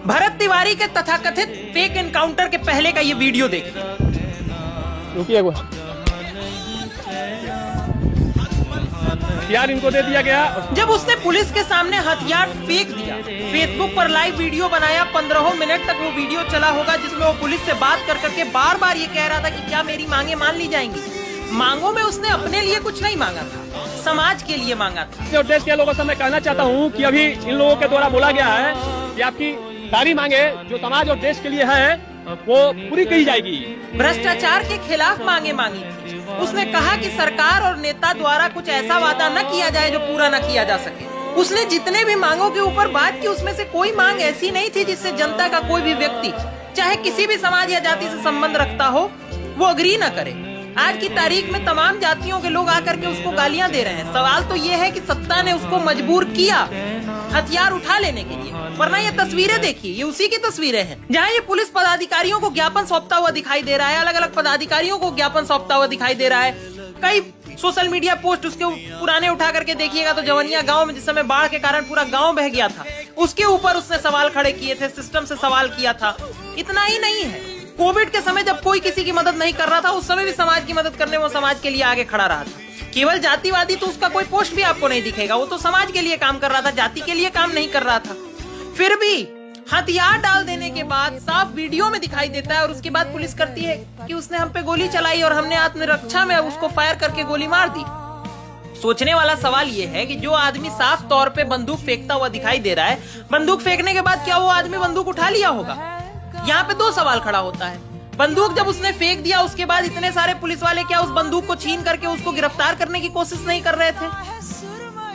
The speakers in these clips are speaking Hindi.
भरत तिवारी के तथाकथित फेक एनकाउंटर के पहले का ये वीडियो देखिए। हथियार इनको दे दिया गया। जब उसने पुलिस के सामने हथियार फेंक दिया, फेसबुक पर लाइव वीडियो बनाया, 15 मिनट तक वो वीडियो चला होगा जिसमें वो पुलिस से बात कर करके बार बार ये कह रहा था कि क्या मेरी मांगे मान ली जाएंगी। मांगों में उसने अपने लिए कुछ नहीं मांगा था, समाज के लिए मांगा था। और देश के लोगों से मैं कहना चाहता हूँ कि अभी इन लोगों के द्वारा बोला गया है कि आपकी सारी मांगे जो समाज और देश के लिए है वो पूरी की जाएगी। भ्रष्टाचार के खिलाफ मांगे मांगी थी। उसने कहा कि सरकार और नेता द्वारा कुछ ऐसा वादा न किया जाए जो पूरा न किया जा सके। उसने जितने भी मांगों के ऊपर बात की उसमें से कोई मांग ऐसी नहीं थी जिससे जनता का कोई भी व्यक्ति, चाहे किसी भी समाज या जाति से संबंध रखता हो, वो अग्री न करे। आज की तारीख में तमाम जातियों के लोग आकर के उसको गालियां दे रहे हैं। सवाल तो ये है कि सत्ता ने उसको मजबूर किया हथियार उठा लेने के लिए, वरना ये तस्वीरें देखिए, ये उसी की तस्वीरें हैं जहां ये पुलिस पदाधिकारियों को ज्ञापन सौंपता हुआ दिखाई दे रहा है, अलग अलग पदाधिकारियों को ज्ञापन सौंपता हुआ दिखाई दे रहा है। कई सोशल मीडिया पोस्ट उसके पुराने उठा करके देखिएगा तो जवनिया गांव में जिस समय बाढ़ के कारण पूरा गांव बह गया था, उसके ऊपर उसने सवाल खड़े किए थे, सिस्टम से सवाल किया था। इतना ही नहीं है, कोविड के समय जब कोई किसी की मदद नहीं कर रहा था उस समय भी समाज की मदद करने वो समाज के लिए आगे खड़ा रहा था। केवल जातिवादी तो उसका कोई पोस्ट भी आपको नहीं दिखेगा, वो तो समाज के लिए काम कर रहा था, जाति के लिए काम नहीं कर रहा था। फिर भी हथियार डाल देने के बाद साफ वीडियो में दिखाई देता है और उसके बाद पुलिस करती है कि उसने हम पे गोली चलाई और हमने आत्मरक्षा में उसको फायर करके गोली मार दी। सोचने वाला सवाल ये है कि जो आदमी साफ तौर पे बंदूक फेंकता हुआ दिखाई दे रहा है, बंदूक फेंकने के बाद क्या वो आदमी बंदूक उठा लिया होगा? यहाँ पे दो सवाल खड़ा होता है। बंदूक जब उसने फेंक दिया उसके बाद इतने सारे पुलिस वाले क्या उस बंदूक को छीन करके उसको गिरफ्तार करने की कोशिश नहीं कर रहे थे?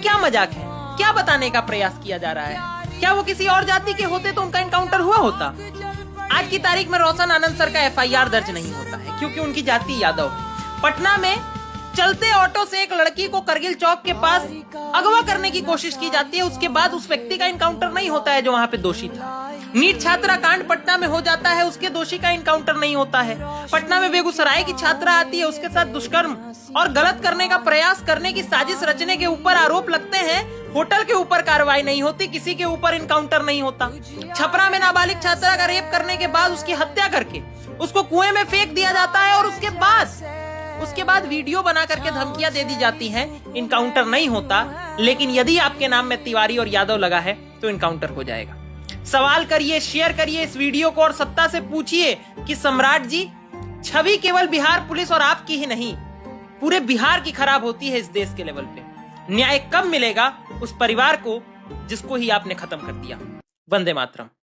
क्या मजाक है? क्या बताने का प्रयास किया जा रहा है? क्या वो किसी और जाति के होते तो उनका एनकाउंटर हुआ होता? आज की तारीख में रोशन आनंद सर का FIR दर्ज नहीं होता है क्योंकि उनकी जाति यादव है। पटना में चलते ऑटो से एक लड़की को करगिल चौक के पास अगवा करने की कोशिश की जाती है, उसके बाद उस व्यक्ति का एनकाउंटर नहीं होता है जो वहां पे दोषी था। नीट छात्रा कांड पटना में हो जाता है, उसके दोषी का एनकाउंटर नहीं होता है। पटना में बेगूसराय की छात्रा आती है, उसके साथ दुष्कर्म और गलत करने का प्रयास करने की साजिश रचने के ऊपर आरोप लगते हैं, होटल के ऊपर कार्रवाई नहीं होती, किसी के ऊपर एनकाउंटर नहीं होता। छपरा में नाबालिग छात्रा का रेप करने के बाद उसकी हत्या करके उसको कुएं में फेंक दिया जाता है और उसके बाद वीडियो बना करके धमकियां दे दी जाती हैं, इनकाउंटर नहीं होता। लेकिन यदि आपके नाम में तिवारी और यादव लगा है तो इनकाउंटर हो जाएगा। सवाल करिए, शेयर करिए इस वीडियो को और सत्ता से पूछिए कि सम्राट जी, छवि केवल बिहार पुलिस और आपकी ही नहीं, पूरे बिहार की खराब होती है इस देश के लेवल पे। न्याय कब मिलेगा उस परिवार को जिसको ही आपने खत्म कर दिया? वंदे मातरम।